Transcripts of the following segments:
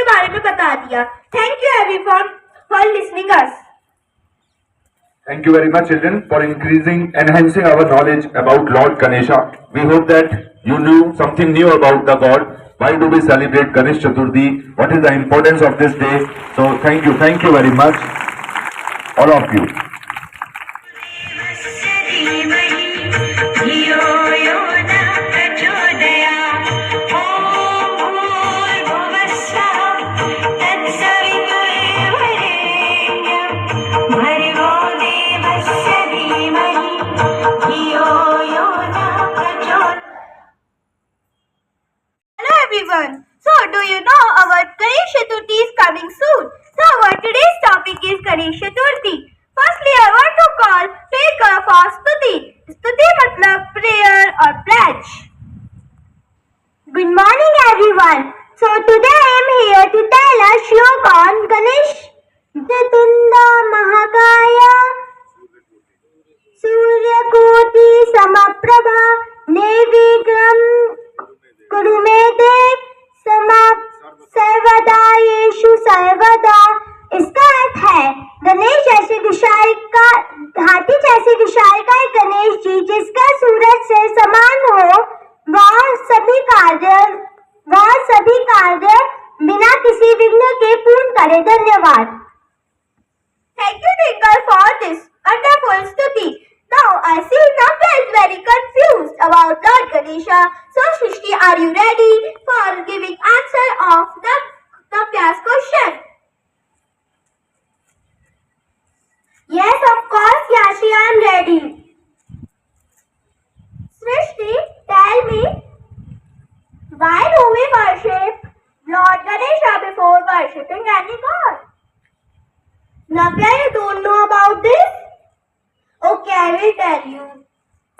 के बारे में बता दिया। Thank you everyone for listening us. Thank you very much, children, for enhancing our knowledge about Lord Ganesha. We hope that you knew something new about the God. Why do we celebrate Ganesh Chaturthi? What is the importance of this day? So thank you very much, all of you. So, do you know our Ganesh Chaturthi is coming soon? So, our today's topic is Ganesh Chaturthi. Firstly, I want to call take a fast Stuti. Stuti matlab prayer or pledge. Good morning, everyone. So, today I am here to tell a shlok on Ganesh. Jatunda Mahakaya Suryakoti Samaprabha Nevigram कुरुमेदे सर्वदा येषु सर्वदा। इसका अर्थ है गणेश जैसे विशाल का हाथी जैसे विशाल का गणेश जी जिसका सूरज से समान हो वह सभी कार्य बिना किसी विघ्न के पूर्ण करे। धन्यवाद। Thank you Twinkle for this wonderful stuti. Now I see Navya is very confused about Lord Ganesha. So Shrishti, are you ready for giving answer of Navya's question? Yes, of course, Yashi, I am ready. Shrishti, tell me, why do we worship Lord Ganesha before worshipping any god? Navya, you don't know about this? Okay, I will tell you.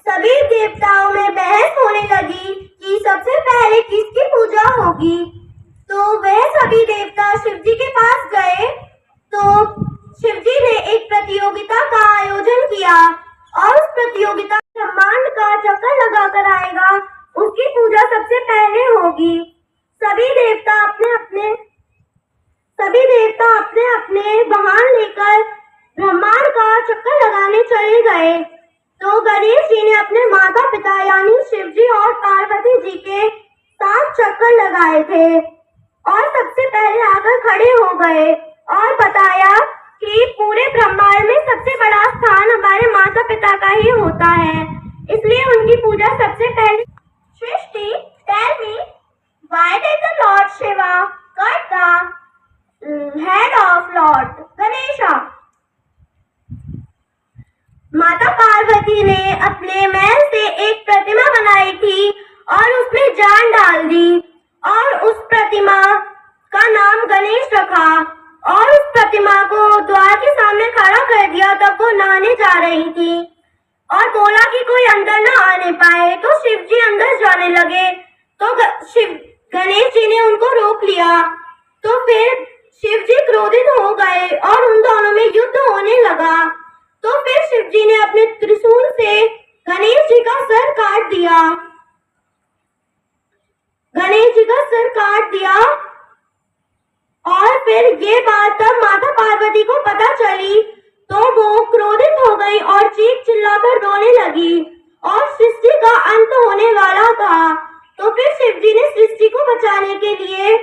सभी देवताओं में बहस होने लगी कि सबसे पहले किसकी पूजा होगी। तो वह सभी देवता शिव जी के पास गए। तो शिव जी ने एक प्रतियोगिता का आयोजन किया और उस प्रतियोगिता ब्रह्मांड का चक्कर लगा कर आएगा उसकी पूजा सबसे पहले होगी। सभी देवता अपने अपने वाहन लेकर ब्रह्मांड का चक्कर लगाने चले गए। तो गणेश जी ने अपने माता पिता यानी शिव जी और पार्वती जी के साथ चक्कर लगाए थे और सबसे पहले आकर खड़े हो गए और बताया कि पूरे ब्रह्मांड में सबसे बड़ा स्थान हमारे माता पिता का ही होता है, इसलिए उनकी पूजा सबसे पहले। सृष्टि, tell me, why did the Lord Shiva cut the head of Lord Ganesha? माता पार्वती ने अपने महल से एक प्रतिमा बनाई थी और उसमें जान डाल दी और उस प्रतिमा का नाम गणेश रखा और उस प्रतिमा को द्वार के सामने खड़ा कर दिया। तब वो नहाने जा रही थी और बोला कि कोई अंदर न आने पाए। तो शिव जी अंदर जाने लगे तो गणेश जी ने उनको रोक लिया। तो फिर शिव जी क्रोधित हो गए और उन दोनों में युद्ध होने लगा। तो फिर शिव जी ने अपने त्रिशूल से गणेश जी का सर काट दिया और फिर ये बात तब माता पार्वती को पता चली तो वो क्रोधित हो गई और चीख चिल्लाकर रोने लगी और सृष्टि का अंत होने वाला था। तो फिर शिव जी ने सृष्टि को बचाने के लिए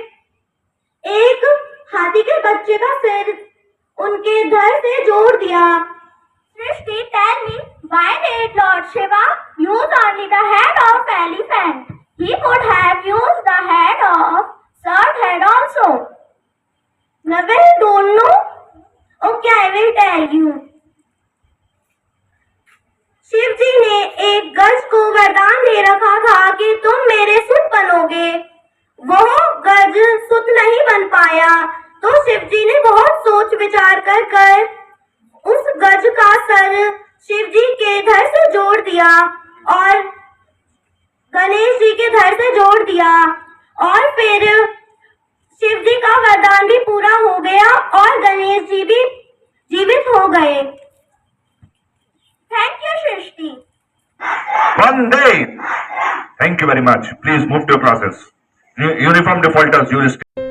एक हाथी के बच्चे का सिर उनके धड़ से जोड़ दिया। Srishti, tell me, why did Lord Shiva use only the head of elephant? He could have used the head of third head also. Navya, you don't know? Okay, I will tell you. Shiv जी ने एक गज को वरदान दे रखा था कि तुम मेरे सुत बनोगे। वो गज सुत नहीं बन पाया। तो शिव जी ने बहुत सोच विचार कर उस गज का सर शिव जी के धड़ से जोड़ दिया और गणेश जी के धड़ से जोड़ दिया और फिर शिव जी का वरदान भी पूरा हो गया और गणेश जी भी जीवित हो गए। Thank you Srishti. Vande. Thank you very much. Please move to your classes. Uniform defaulters, you will stay.